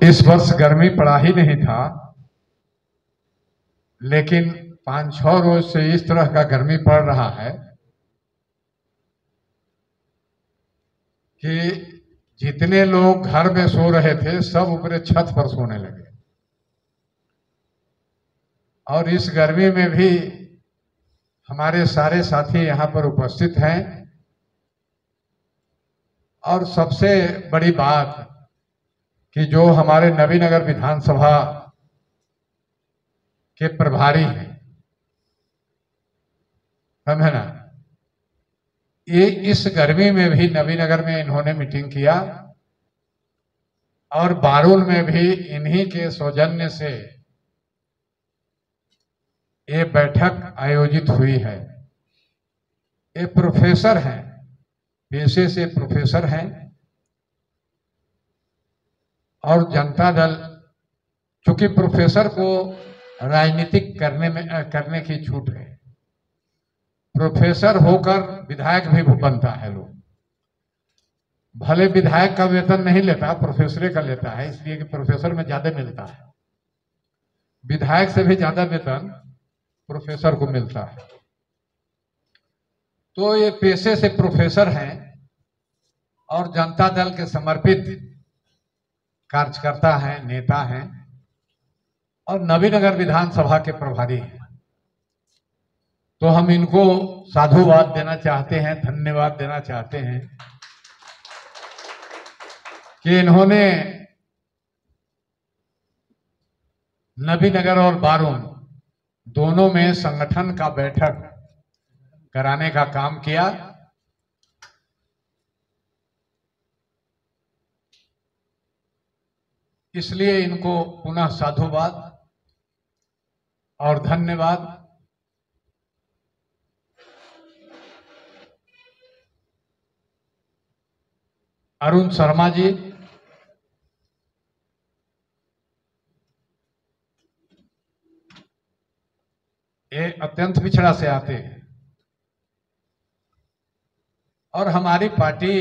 इस वर्ष गर्मी पड़ा ही नहीं था, लेकिन 5-6 रोज से इस तरह का गर्मी पड़ रहा है कि जितने लोग घर में सो रहे थे सब ऊपर छत पर सोने लगे। और इस गर्मी में भी हमारे सारे साथी यहाँ पर उपस्थित हैं। और सबसे बड़ी बात कि जो हमारे नवीनगर विधानसभा के प्रभारी हैं, समझे ना, ये इस गर्मी में भी नवीनगर में इन्होंने मीटिंग किया और बारुल में भी इन्हीं के सौजन्य से ये बैठक आयोजित हुई है। ये प्रोफेसर हैं, पेशे से प्रोफेसर हैं और जनता दल, चूंकि प्रोफेसर को राजनीतिक करने की छूट है, प्रोफेसर होकर विधायक भी बनता है। लोग भले विधायक का वेतन नहीं लेता, प्रोफेसर का लेता है, इसलिए कि प्रोफेसर में ज्यादा मिलता है। विधायक से भी ज्यादा वेतन प्रोफेसर को मिलता है। तो ये पेशे से प्रोफेसर हैं और जनता दल के समर्पित कार्यकर्ता हैं, नेता हैं और नवीनगर विधानसभा के प्रभारी हैं। तो हम इनको साधुवाद देना चाहते हैं, धन्यवाद देना चाहते हैं कि इन्होंने नवीनगर और बारुल दोनों में संगठन का बैठक कराने का काम किया। इसलिए इनको पुनः साधुवाद और धन्यवाद। अरुण शर्मा जी, ये अत्यंत पिछड़ा से आते हैं और हमारी पार्टी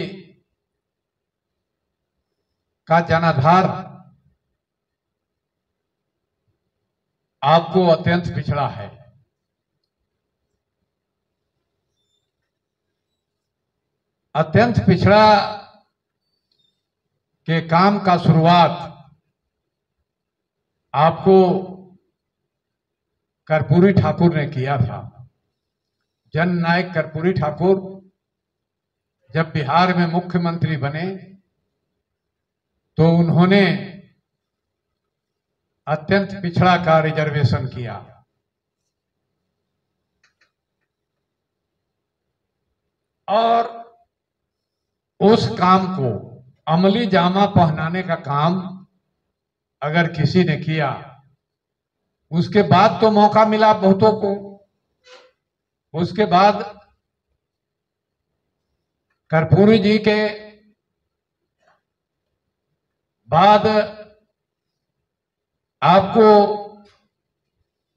का जनाधार आपको अत्यंत पिछड़ा है। अत्यंत पिछड़ा के काम का शुरुआत आपको कर्पूरी ठाकुर ने किया था। जननायक कर्पूरी ठाकुर जब बिहार में मुख्यमंत्री बने तो उन्होंने अत्यंत पिछड़ा का रिजर्वेशन किया और उस काम को अमली जामा पहनाने का काम अगर किसी ने किया, उसके बाद तो मौका मिला बहुतों को। उसके बाद कर्पूरी जी के बाद आपको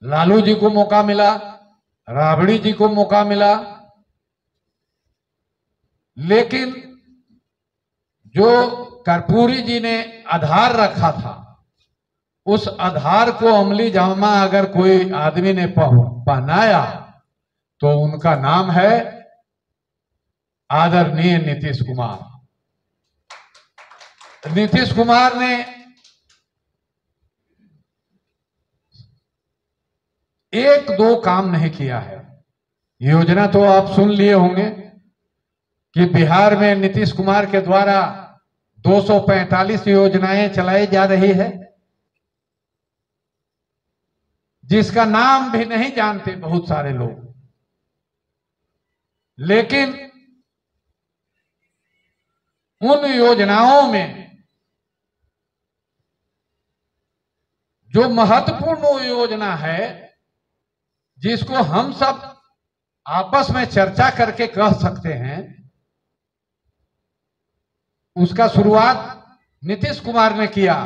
लालू जी को मौका मिला, राबड़ी जी को मौका मिला, लेकिन जो कर्पूरी जी ने आधार रखा था, उस आधार को अमली जामा अगर कोई आदमी ने पहनाया तो उनका नाम है आदरणीय नीतीश कुमार। नीतीश कुमार ने एक दो काम नहीं किया है। योजना तो आप सुन लिए होंगे कि बिहार में नीतीश कुमार के द्वारा 245 योजनाएं चलाई जा रही है, जिसका नाम भी नहीं जानते बहुत सारे लोग। लेकिन उन योजनाओं में जो महत्वपूर्ण योजना है, जिसको हम सब आपस में चर्चा करके कह सकते हैं, उसका शुरुआत नीतीश कुमार ने किया।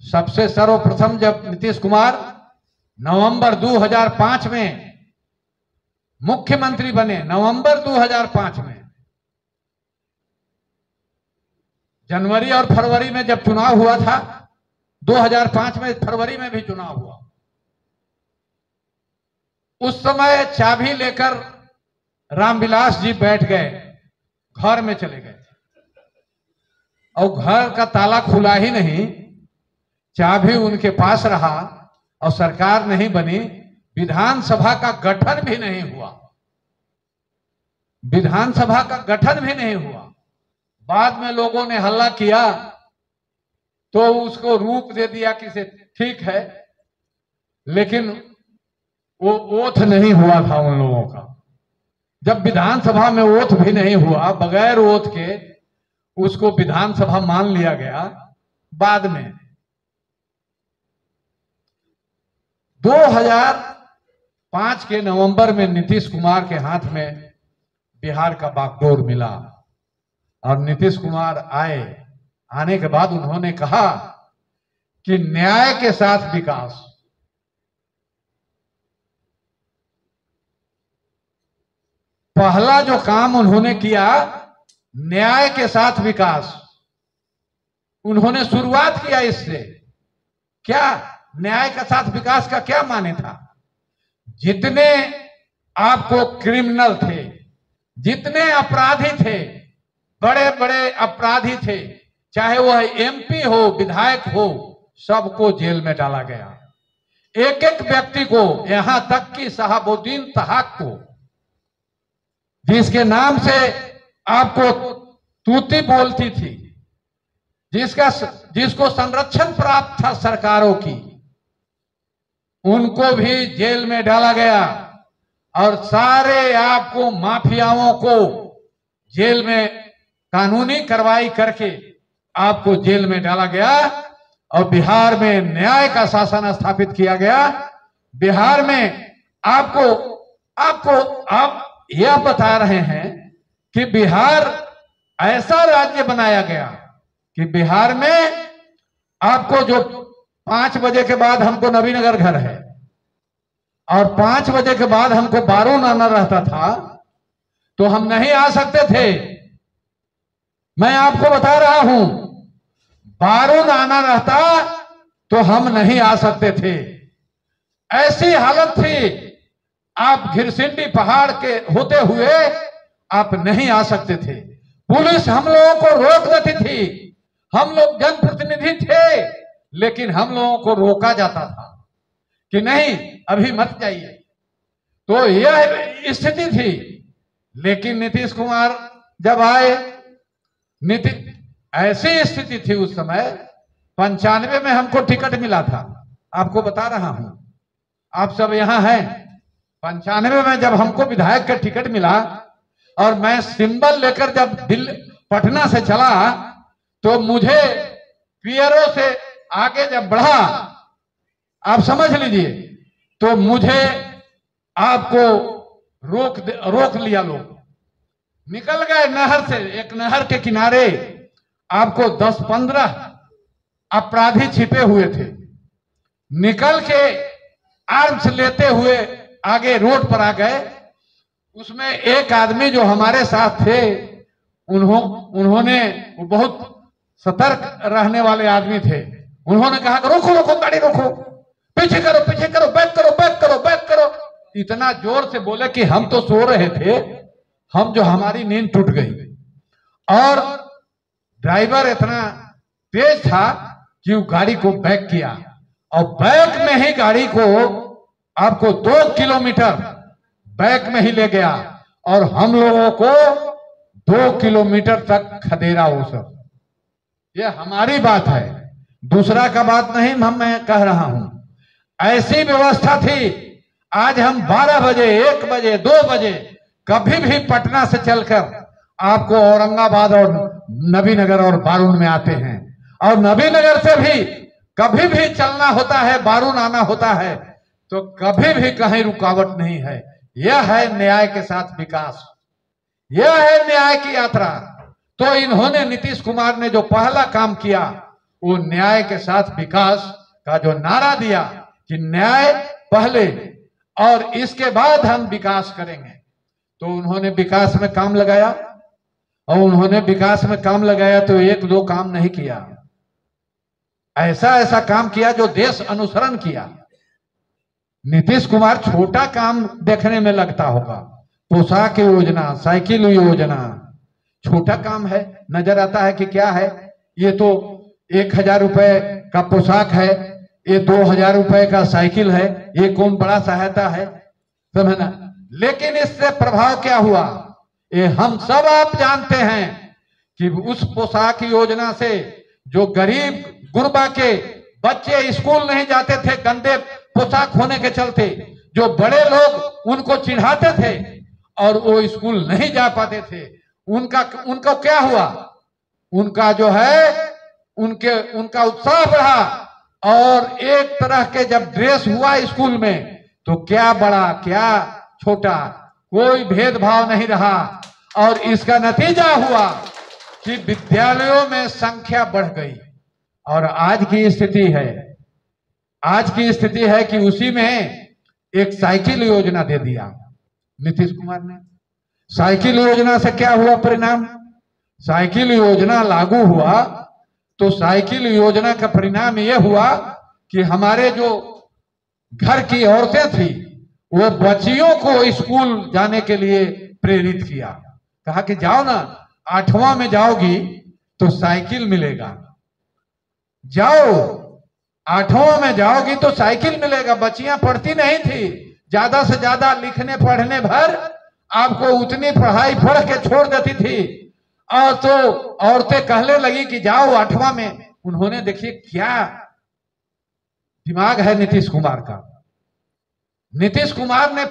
सबसे सर्वप्रथम जब नीतीश कुमार नवंबर 2005 में मुख्यमंत्री बने, नवंबर 2005 में जनवरी और फरवरी में जब चुनाव हुआ था, 2005 में फरवरी में भी चुनाव हुआ, उस समय चाबी लेकर रामविलास जी बैठ गए, घर में चले गए और घर का ताला खुला ही नहीं, चाबी उनके पास रहा और सरकार नहीं बनी, विधानसभा का गठन भी नहीं हुआ, विधानसभा का गठन भी नहीं हुआ। बाद में लोगों ने हल्ला किया तो उसको रूप दे दिया कि से ठीक है, लेकिन वो ओथ नहीं हुआ था उन लोगों का। जब विधानसभा में ओथ भी नहीं हुआ, बगैर ओथ के उसको विधानसभा मान लिया गया। बाद में 2005 के नवंबर में नीतीश कुमार के हाथ में बिहार का बागडोर मिला और नीतीश कुमार आने के बाद उन्होंने कहा कि न्याय के साथ विकास। पहला जो काम उन्होंने किया, न्याय के साथ विकास, उन्होंने शुरुआत किया इससे। क्या न्याय के साथ विकास का क्या माने था? जितने आपको क्रिमिनल थे, जितने अपराधी थे, बड़े बड़े अपराधी थे, चाहे वह एमपी हो, विधायक हो, सबको जेल में डाला गया। एक एक व्यक्ति को, यहां तक कि शहाबुद्दीन तहाक को, जिसके नाम से आपको तूती बोलती थी, जिसको संरक्षण प्राप्त था सरकारों की, उनको भी जेल में डाला गया और सारे आपको माफियाओं को जेल में कानूनी कार्रवाई करके आपको जेल में डाला गया और बिहार में न्याय का शासन स्थापित किया गया। बिहार में आप यह बता रहे हैं कि बिहार ऐसा राज्य बनाया गया कि बिहार में आपको जो 5 बजे के बाद हमको नबीनगर घर है और 5 बजे के बाद हमको बारून आना रहता था, तो हम नहीं आ सकते थे। मैं आपको बता रहा हूं, बारून आना रहता तो हम नहीं आ सकते थे। ऐसी हालत थी, आप घिरसिंडी पहाड़ के होते हुए आप नहीं आ सकते थे। पुलिस हम लोगों को रोक देती थी। हम लोग जनप्रतिनिधि थे, लेकिन हम लोगों को रोका जाता था कि नहीं, अभी मत जाइए। तो यह स्थिति थी। लेकिन नीतीश कुमार जब आए, ऐसी स्थिति थी उस समय। 95 में हमको टिकट मिला था, आपको बता रहा हूं, आप सब यहां हैं। 95 में जब हमको विधायक का टिकट मिला और मैं सिंबल लेकर जब पटना से चला, तो मुझे पियरों से आगे जब बढ़ा, आप समझ लीजिए, तो मुझे आपको रोक लिया लोग। निकल गए नहर से, एक नहर के किनारे आपको 10-15 अपराधी छिपे हुए थे। निकल के आर्म्स लेते हुए आगे रोड पर आ गए। उसमें एक आदमी जो हमारे साथ थे, उन्होंने, वो बहुत सतर्क रहने वाले आदमी थे, उन्होंने कहा रोको रोको, गाड़ी रोको, पीछे करो, पीछे करो, बैक करो, बैक करो, बैक करो। इतना जोर से बोले कि हम तो सो रहे थे, हमारी नींद टूट गई। और ड्राइवर इतना तेज था कि वो गाड़ी को बैक किया और बैक में ही गाड़ी को आपको 2 किलोमीटर बैक में ही ले गया और हम लोगों को 2 किलोमीटर तक खदेड़ा वो सब। ये हमारी बात है, दूसरा का बात नहीं मैं कह रहा हूं। ऐसी व्यवस्था थी। आज हम 12 बजे, 1 बजे, 2 बजे कभी भी पटना से चलकर आपको औरंगाबाद और नबीनगर और बारून में आते हैं, और नबीनगर से भी कभी भी चलना होता है, बारून आना होता है, तो कभी भी कहीं रुकावट नहीं है। यह है न्याय के साथ विकास, यह है न्याय की यात्रा। तो इन्होंने, नीतीश कुमार ने जो पहला काम किया, वो न्याय के साथ विकास का जो नारा दिया कि न्याय पहले और इसके बाद हम विकास करेंगे, तो उन्होंने विकास में काम लगाया और उन्होंने विकास में काम लगाया तो एक दो काम नहीं किया, ऐसा ऐसा काम किया जो देश अनुसरण किया। नीतीश कुमार छोटा काम देखने में लगता होगा, पोशाक योजना, साइकिल योजना, छोटा काम है, नजर आता है कि क्या है, ये तो 1000 रुपए का पोशाक है, ये 2000 रुपए का साइकिल है, ये कौन बड़ा सहायता है, समझना। लेकिन इससे प्रभाव क्या हुआ, ये हम सब आप जानते हैं कि उस पोशाक योजना से जो गरीब गुरबा के बच्चे स्कूल नहीं जाते थे गंदे पोशाक होने के चलते, जो बड़े लोग उनको चिढ़ाते थे और वो स्कूल नहीं जा पाते थे, उनका क्या हुआ, उनका जो है उनका उत्साह बढ़ा। और एक तरह के जब ड्रेस हुआ स्कूल में तो क्या बड़ा क्या छोटा कोई भेदभाव नहीं रहा, और इसका नतीजा हुआ कि विद्यालयों में संख्या बढ़ गई। और आज की स्थिति है कि उसी में एक साइकिल योजना दे दिया नीतीश कुमार ने। साइकिल योजना से क्या हुआ परिणाम, साइकिल योजना लागू हुआ तो साइकिल योजना का परिणाम यह हुआ कि हमारे जो घर की औरतें थी वो बच्चियों को स्कूल जाने के लिए प्रेरित किया, कहा कि जाओ ना, 8वां में जाओगी तो साइकिल मिलेगा, जाओ 8वां में जाओगी तो साइकिल मिलेगा। बच्चियां पढ़ती नहीं थी, ज्यादा से ज्यादा लिखने पढ़ने भर आपको उतनी पढ़ाई पढ़ के छोड़ देती थी, और तो औरतें कहने लगी कि जाओ 8वां में। उन्होंने देखिए क्या दिमाग है नीतीश कुमार का। नीतीश कुमार ने